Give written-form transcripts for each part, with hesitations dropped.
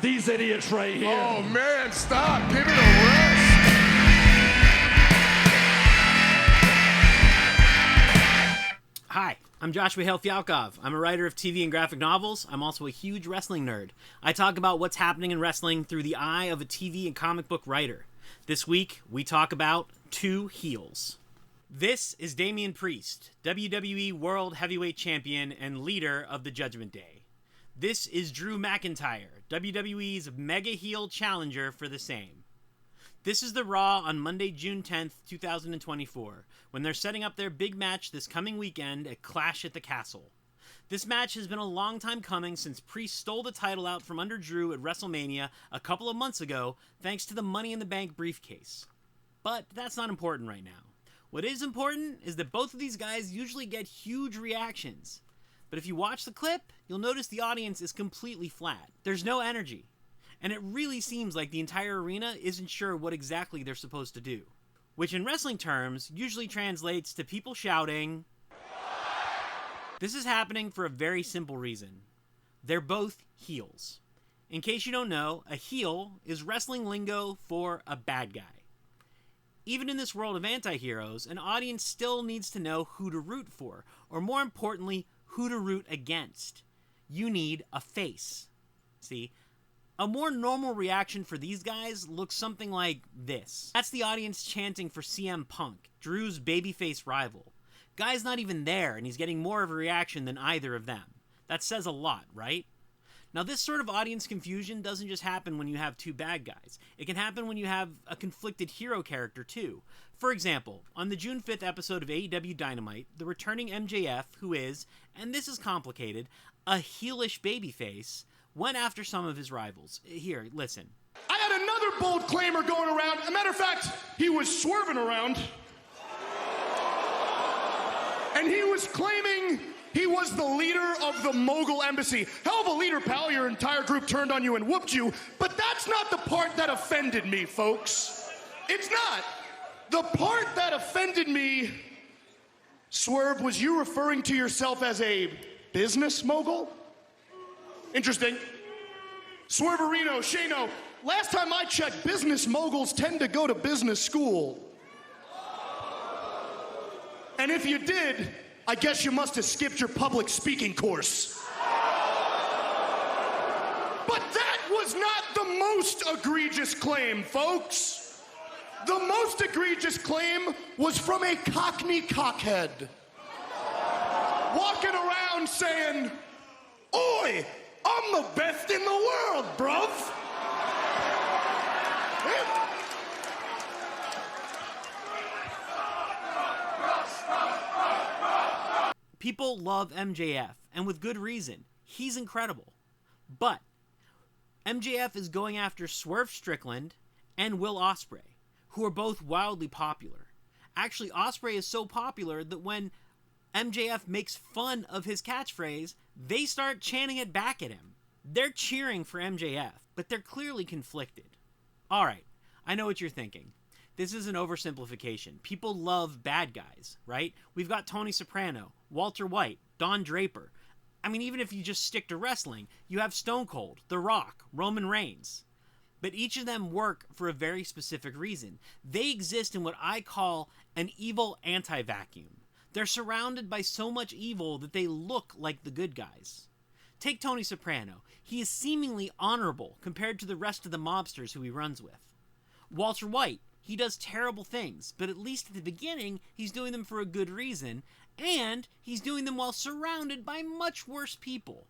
These idiots right here. Oh man, stop. Give it a rest. Hi, I'm Joshua Hale Fialkov. I'm a writer of TV and graphic novels. I'm also a huge wrestling nerd. I talk about what's happening in wrestling through the eye of a TV and comic book writer. This week, we talk about two heels. This is Damien Priest, WWE World Heavyweight Champion and leader of the Judgment Day. This is Drew McIntyre, WWE's mega heel challenger for the same. This is the Raw on Monday, June 10th, 2024, when they're setting up their big match this coming weekend at Clash at the Castle. This match has been a long time coming since Priest stole the title out from under Drew at WrestleMania a couple of months ago thanks to the Money in the Bank briefcase. But that's not important right now. What is important is that both of these guys usually get huge reactions. But if you watch the clip, you'll notice the audience is completely flat. There's no energy. And it really seems like the entire arena isn't sure what exactly they're supposed to do. Which in wrestling terms usually translates to people shouting. This is happening for a very simple reason. They're both heels. In case you don't know, a heel is wrestling lingo for a bad guy. Even in this world of antiheroes, an audience still needs to know who to root for, or more importantly, who to root against. You need a face. See? A more normal reaction for these guys looks something like this. That's the audience chanting for CM Punk, Drew's babyface rival. Guy's not even there, and he's getting more of a reaction than either of them. That says a lot, right? Now, this sort of audience confusion doesn't just happen when you have two bad guys. It can happen when you have a conflicted hero character, too. For example, on the June 5th episode of AEW Dynamite, the returning MJF, who is, and this is complicated, a heelish babyface, went after some of his rivals. Here, listen. I had another bold claimer going around. As a matter of fact, he was swerving around. And he was claiming he was the leader of the Mogul Embassy. Hell of a leader, pal. Your entire group turned on you and whooped you. But that's not the part that offended me, folks. It's not. The part that offended me, Swerve, was you referring to yourself as a business mogul? Interesting. Swerverino, Shano, last time I checked, business moguls tend to go to business school. And if you did, I guess you must have skipped your public speaking course. But that was not the most egregious claim, folks. The most egregious claim was from a Cockney cockhead. Walking around saying, "Oi, I'm the best in the world, bruv." People love MJF, and with good reason. He's incredible. But MJF is going after Swerve Strickland and Will Ospreay, who are both wildly popular. Actually, Ospreay is so popular that when MJF makes fun of his catchphrase, they start chanting it back at him. They're cheering for MJF, but they're clearly conflicted. Alright, I know what you're thinking. This is an oversimplification. People love bad guys, right? We've got Tony Soprano, Walter White, Don Draper. I mean, even if you just stick to wrestling, you have Stone Cold, The Rock, Roman Reigns. But each of them work for a very specific reason. They exist in what I call an evil anti-vacuum. They're surrounded by so much evil that they look like the good guys. Take Tony Soprano. He is seemingly honorable compared to the rest of the mobsters who he runs with. Walter White. He does terrible things, but at least at the beginning, he's doing them for a good reason, and he's doing them while surrounded by much worse people.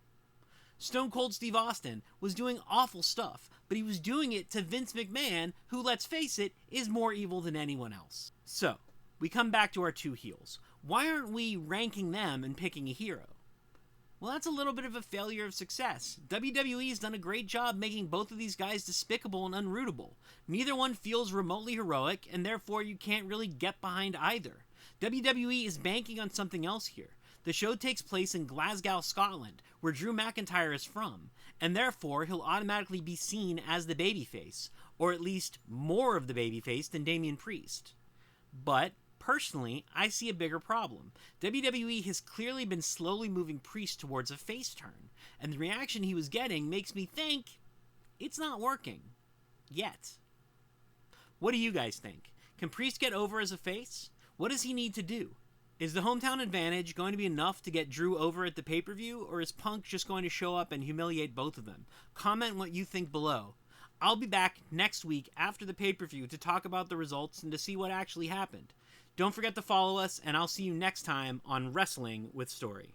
Stone Cold Steve Austin was doing awful stuff, but he was doing it to Vince McMahon, who, let's face it, is more evil than anyone else. So, we come back to our two heels. Why aren't we ranking them and picking a hero? Well, that's a little bit of a failure of success. WWE's done a great job making both of these guys despicable and unrootable. Neither one feels remotely heroic, and therefore you can't really get behind either. WWE is banking on something else here. The show takes place in Glasgow, Scotland, where Drew McIntyre is from, and therefore he'll automatically be seen as the babyface, or at least more of the babyface than Damien Priest. But Personally, I see a bigger problem. WWE has clearly been slowly moving Priest towards a face turn, and the reaction he was getting makes me think It's not working. Yet. What do you guys think? Can Priest get over as a face? What does he need to do? Is the hometown advantage going to be enough to get Drew over at the pay-per-view, or is Punk just going to show up and humiliate both of them? Comment what you think below. I'll be back next week after the pay-per-view to talk about the results and to see what actually happened. Don't forget to follow us, and I'll see you next time on Wrestling with Story.